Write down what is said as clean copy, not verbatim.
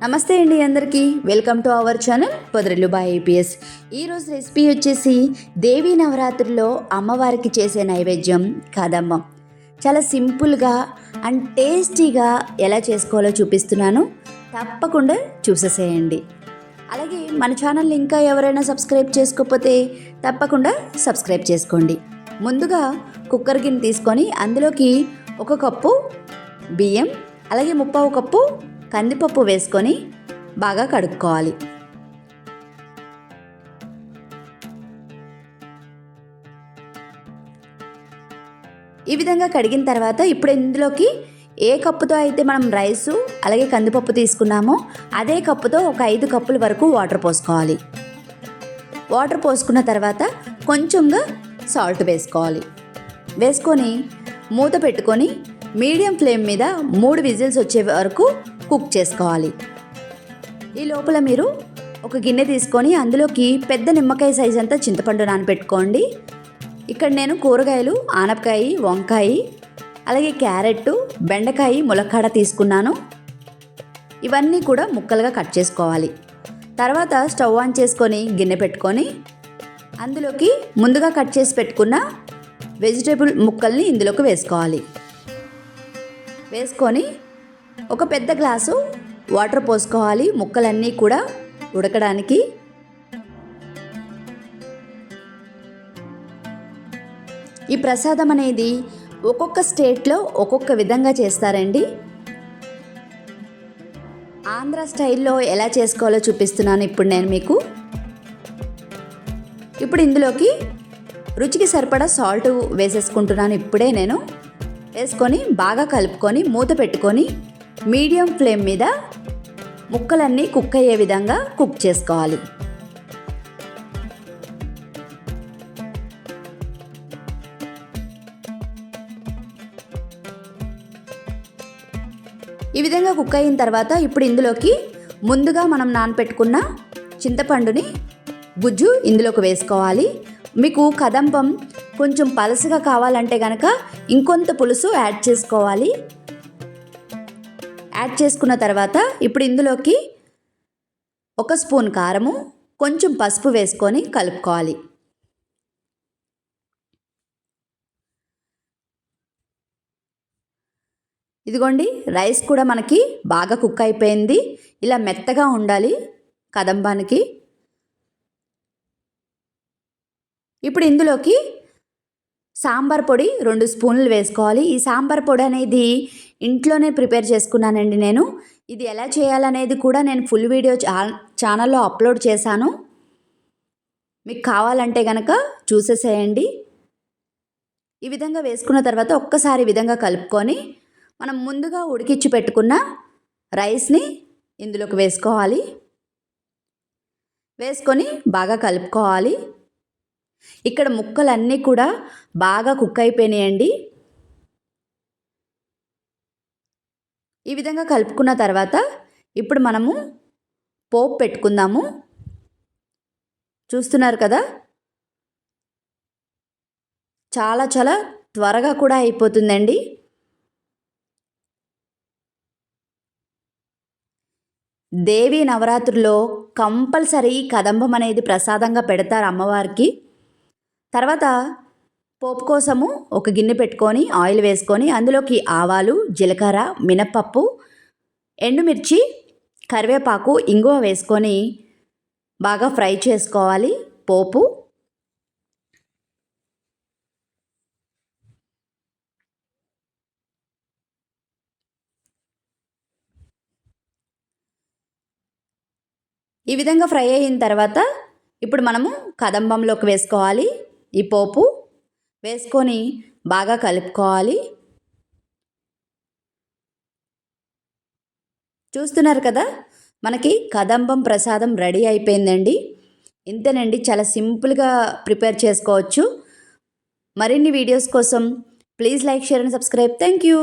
నమస్తే అండి అందరికీ welcome to our channel Podarillu by APS. ఈరోజు రెసిపీ వచ్చేసి దేవీ నవరాత్రిలో అమ్మవారికి చేసే నైవేద్యం కదంబం. చాలా సింపుల్గా అండ్ టేస్టీగా ఎలా చేసుకోవాలో చూపిస్తున్నాను, తప్పకుండా చూసేసేయండి. అలాగే మన ఛానల్ని ఇంకా ఎవరైనా సబ్స్క్రైబ్ చేసుకోకపోతే తప్పకుండా సబ్స్క్రైబ్ చేసుకోండి. ముందుగా కుక్కర్ గిన్నె తీసుకొని అందులోకి 1 కప్పు బియ్యం, అలాగే 1/2 కప్పు కందిపప్పు వేసుకొని బాగా కడుక్కోవాలి. ఈ విధంగా కడిగిన తర్వాత ఇప్పుడు ఇందులోకి ఏ కప్పుతో అయితే మనం రైసు అలాగే కందిపప్పు తీసుకున్నామో అదే కప్పుతో ఒక 5 కప్పుల వరకు వాటర్ పోసుకోవాలి. వాటర్ పోసుకున్న తర్వాత కొంచెంగా సాల్ట్ వేసుకోవాలి. వేసుకొని మూత పెట్టుకొని మీడియం ఫ్లేమ్ మీద 3 విజిల్స్ వచ్చే వరకు కుక్ చేసుకోవాలి. ఈ లోపల మీరు ఒక గిన్నె తీసుకొని అందులోకి పెద్ద నిమ్మకాయ సైజ్ అంతా చింతపండు నానబెట్టుకోండి. ఇక్కడ నేను కూరగాయలు ఆనపకాయ, వంకాయ, అలాగే క్యారెట్, బెండకాయ, ములక్కాడ తీసుకున్నాను. ఇవన్నీ కూడా ముక్కలుగా కట్ చేసుకోవాలి. తర్వాత స్టవ్ ఆన్ చేసుకొని గిన్నె పెట్టుకొని అందులోకి ముందుగా కట్ చేసి పెట్టుకున్న వెజిటేబుల్ ముక్కల్ని ఇందులోకి వేసుకోవాలి. వేసుకొని ఒక పెద్ద గ్లాసు వాటర్ పోసుకోవాలి ముక్కలన్నీ కూడా ఉడకడానికి. ఈ ప్రసాదం అనేది ఒక్కొక్క స్టేట్లో ఒక్కొక్క విధంగా చేస్తారండి. ఆంధ్ర స్టైల్లో ఎలా చేసుకోవాలో చూపిస్తున్నాను ఇప్పుడు నేను మీకు. ఇప్పుడు ఇందులోకి రుచికి సరిపడా సాల్ట్ వేసేసుకుంటున్నాను ఇప్పుడే నేను. వేసుకొని బాగా కలుపుకొని మూత పెట్టుకొని మీడియం ఫ్లేమ్ మీద ముక్కలన్నీ కుక్ అయ్యే విధంగా కుక్ చేసుకోవాలి. ఈ విధంగా కుక్ అయిన తర్వాత ఇప్పుడు ఇందులోకి ముందుగా మనం నానపెట్టుకున్న చింతపండుని గుజ్జు ఇందులోకి వేసుకోవాలి. మీకు కదంబం కొంచెం పలసగా కావాలంటే కనుక ఇంకొంత పులుసు యాడ్ చేసుకోవాలి. యాడ్ చేసుకున్న తర్వాత ఇప్పుడు ఇందులోకి 1 స్పూన్ కారము, కొంచెం పసుపు వేసుకొని కలుపుకోవాలి. ఇదిగోండి, రైస్ కూడా మనకి బాగా కుక్ అయిపోయింది. ఇలా మెత్తగా ఉండాలి కదంబానికి. ఇప్పుడు ఇందులోకి సాంబార్ పొడి 2 స్పూన్లు వేసుకోవాలి. ఈ సాంబార్ పొడి అనేది ఇంట్లోనే ప్రిపేర్ చేసుకున్నానండి నేను. ఇది ఎలా చేయాలనేది కూడా నేను ఫుల్ వీడియో ఛానల్లో అప్లోడ్ చేశాను. మీకు కావాలంటే కనుక చూసేసేయండి. ఈ విధంగా వేసుకున్న తర్వాత ఒక్కసారి విధంగా కలుపుకొని మనం ముందుగా ఉడికించి పెట్టుకున్న రైస్ని ఇందులోకి వేసుకోవాలి. వేసుకొని బాగా కలుపుకోవాలి. ఇక్కడ ముక్కలన్నీ కూడా బాగా కుక్ అయిపోయినాయండి. ఈ విధంగా కలుపుకున్న తర్వాత ఇప్పుడు మనము పోపు పెట్టుకుందాము. చూస్తున్నారు కదా, చాలా చాలా త్వరగా కూడా అయిపోతుందండి. దేవీ నవరాత్రుల్లో కంపల్సరీ కదంబం అనేది ప్రసాదంగా పెడతారు అమ్మవారికి. తర్వాత పోపు కోసము ఒక గిన్నె పెట్టుకొని ఆయిల్ వేసుకొని అందులోకి ఆవాలు, జీలకర్ర, మినప్పప్పు, ఎండుమిర్చి, కరివేపాకు, ఇంగువ వేసుకొని బాగా ఫ్రై చేసుకోవాలి పోపు. ఈ విధంగా ఫ్రై అయిన తర్వాత ఇప్పుడు మనము కదంబంలోకి వేసుకోవాలి. ఈ పోపు వేసుకొని బాగా కలుపుకోవాలి. చూస్తున్నారు కదా, మనకి కదంబం ప్రసాదం రెడీ అయిపోయిందండి. ఇంతేనండి, చాలా సింపుల్గా ప్రిపేర్ చేసుకోవచ్చు. మరిన్ని వీడియోస్ కోసం please like, share and subscribe. Thank you.